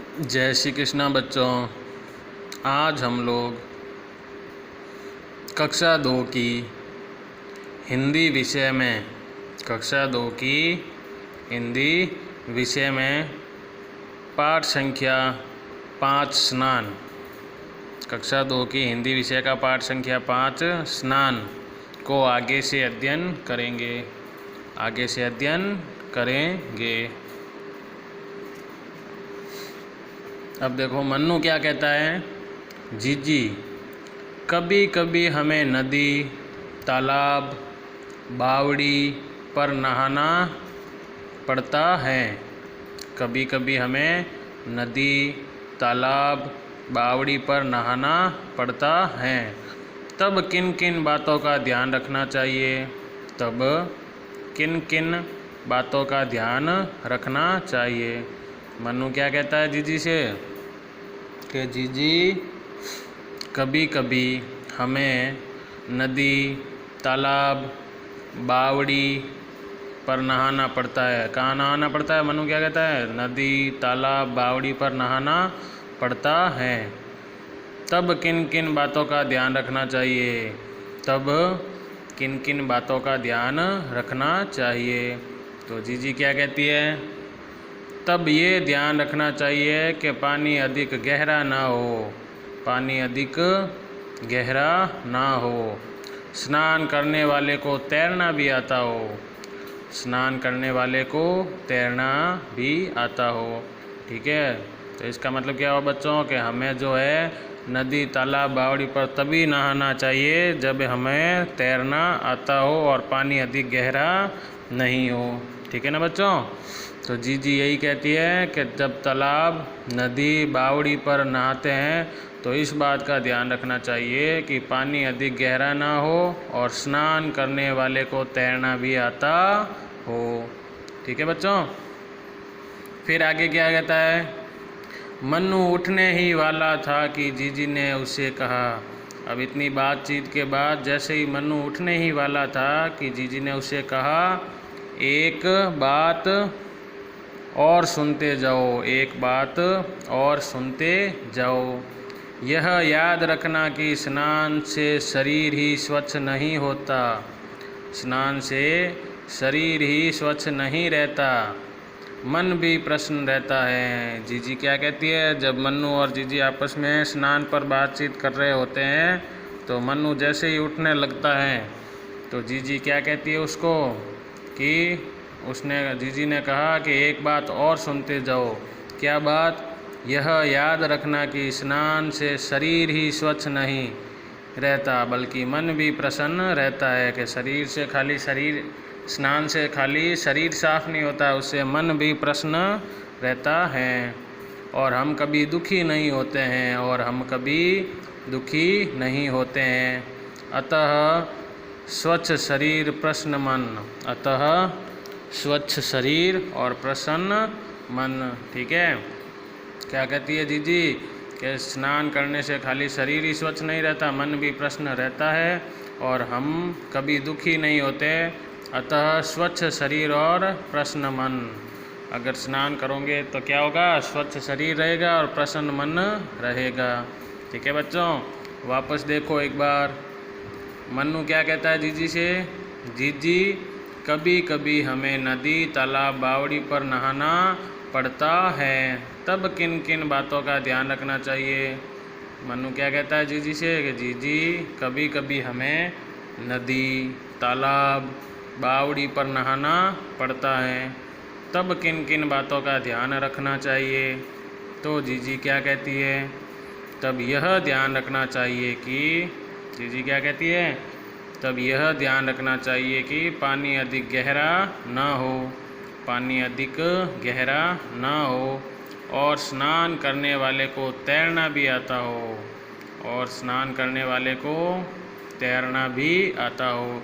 जय श्री कृष्णा बच्चों। आज हम लोग कक्षा 2 की हिंदी विषय में पाठ संख्या 5 स्नान, कक्षा 2 की हिंदी विषय का पाठ संख्या 5 स्नान को आगे से अध्ययन करेंगे। अब देखो मन्नू क्या कहता है। जीजी, कभी कभी हमें नदी, तालाब, बावड़ी पर नहाना पड़ता है। कभी कभी हमें नदी, तालाब, बावड़ी पर नहाना पड़ता है। तब किन किन बातों का ध्यान रखना चाहिए? मन्नू क्या कहता है जीजी से कि जीजी, कभी कभी हमें नदी, तालाब, बावड़ी पर नहाना पड़ता है। कहाँ नहाना पड़ता है? मन्नू क्या कहता है? नदी, तालाब, बावड़ी पर नहाना पड़ता है। तब किन किन बातों का ध्यान रखना चाहिए? तो जीजी क्या कहती है? तब ये ध्यान रखना चाहिए कि पानी अधिक गहरा ना हो, स्नान करने वाले को तैरना भी आता हो। ठीक है, तो इसका मतलब क्या हुआ बच्चों कि हमें जो है नदी, तालाब, बावड़ी पर तभी नहाना चाहिए जब हमें तैरना आता हो और पानी अधिक गहरा नहीं हो। ठीक है ना बच्चों? तो जीजी यही कहती है कि जब तालाब, नदी, बावड़ी पर नहाते हैं तो इस बात का ध्यान रखना चाहिए कि पानी अधिक गहरा ना हो और स्नान करने वाले को तैरना भी आता हो। ठीक है बच्चों? फिर आगे क्या कहता है? मन्नू उठने ही वाला था कि जीजी ने उसे कहा। अब इतनी बातचीत के बाद जैसे ही मन्नू उठने ही वाला था कि जीजी ने उसे कहा, एक बात और सुनते जाओ। यह याद रखना कि स्नान से शरीर ही स्वच्छ नहीं रहता, मन भी प्रसन्न रहता है। जीजी क्या कहती है? जब मन्नू और जीजी आपस में स्नान पर बातचीत कर रहे होते हैं तो मन्नू जैसे ही उठने लगता है तो जीजी क्या कहती है उसको कि जीजी ने कहा कि एक बात और सुनते जाओ। क्या बात? यह याद रखना कि स्नान से शरीर ही स्वच्छ नहीं रहता बल्कि मन भी प्रसन्न रहता है। कि स्नान से खाली शरीर साफ नहीं होता, उससे मन भी प्रसन्न रहता है। और हम कभी दुखी नहीं होते हैं। अतः स्वच्छ शरीर और प्रसन्न मन। ठीक है, क्या कहती है जीजी कि स्नान करने से खाली शरीर ही स्वच्छ नहीं रहता, मन भी प्रसन्न रहता है और हम कभी दुखी नहीं होते। अतः स्वच्छ शरीर और प्रसन्न मन। अगर स्नान करोगे तो क्या होगा? स्वच्छ शरीर रहेगा और प्रसन्न मन रहेगा। ठीक है बच्चों? वापस देखो एक बार। मन्नू क्या कहता है जीजी से? जीजी, कभी कभी हमें नदी, तालाब, बावड़ी पर नहाना पड़ता है। तब किन किन बातों का ध्यान रखना चाहिए? मन्नू क्या कहता है जीजी से कि जीजी, कभी कभी हमें नदी, तालाब, बावड़ी पर नहाना पड़ता है। तब किन किन बातों का ध्यान रखना चाहिए? तो जीजी क्या कहती है? तब यह ध्यान रखना चाहिए कि जीजी क्या कहती है? तब यह ध्यान रखना चाहिए कि पानी अधिक गहरा ना हो और स्नान करने वाले को तैरना भी आता हो।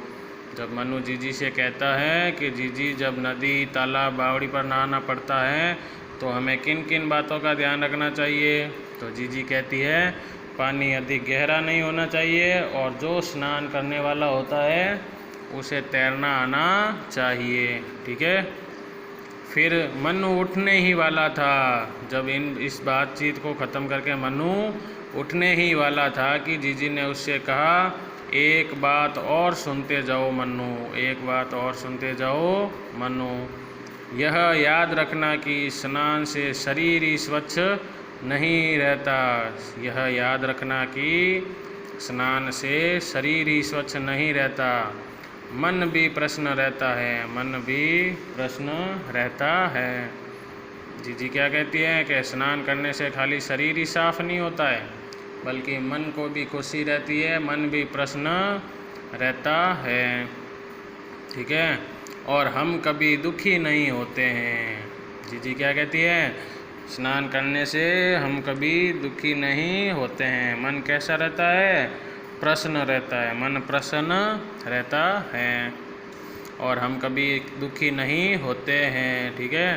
जब मन्नू जीजी से कहता है कि जीजी, जब नदी, तालाब, बावड़ी पर नहाना पड़ता है तो हमें किन किन बातों का ध्यान रखना चाहिए? तो जीजी कहती है पानी अधिक गहरा नहीं होना चाहिए और जो स्नान करने वाला होता है उसे तैरना आना चाहिए। ठीक है? फिर मनु उठने ही वाला था। जब इस बातचीत को ख़त्म करके मनु उठने ही वाला था कि जीजी ने उससे कहा, एक बात और सुनते जाओ मनु, एक बात और सुनते जाओ मनु। यह याद रखना कि स्नान से शरीर ही स्वच्छ नहीं रहता। यह याद रखना कि स्नान से शरीर ही स्वच्छ नहीं रहता, मन भी प्रश्न रहता है, मन भी प्रश्न रहता है। जीजी क्या कहती है कि स्नान करने से खाली शरीर ही साफ नहीं होता है, बल्कि मन को भी खुशी रहती है, मन भी प्रश्न रहता है। ठीक है, और हम कभी दुखी नहीं होते हैं। जीजी क्या कहती है, स्नान करने से हम कभी दुखी नहीं होते हैं। मन कैसा रहता है, प्रसन्न रहता है, मन प्रसन्न रहता है और हम कभी दुखी नहीं होते हैं। ठीक है,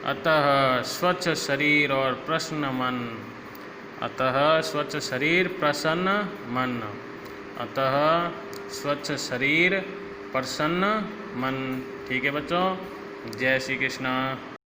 अतः स्वच्छ शरीर और प्रसन्न मन, अतः स्वच्छ शरीर प्रसन्न मन, अतः स्वच्छ शरीर प्रसन्न मन। ठीक है बच्चों, जय श्री कृष्ण।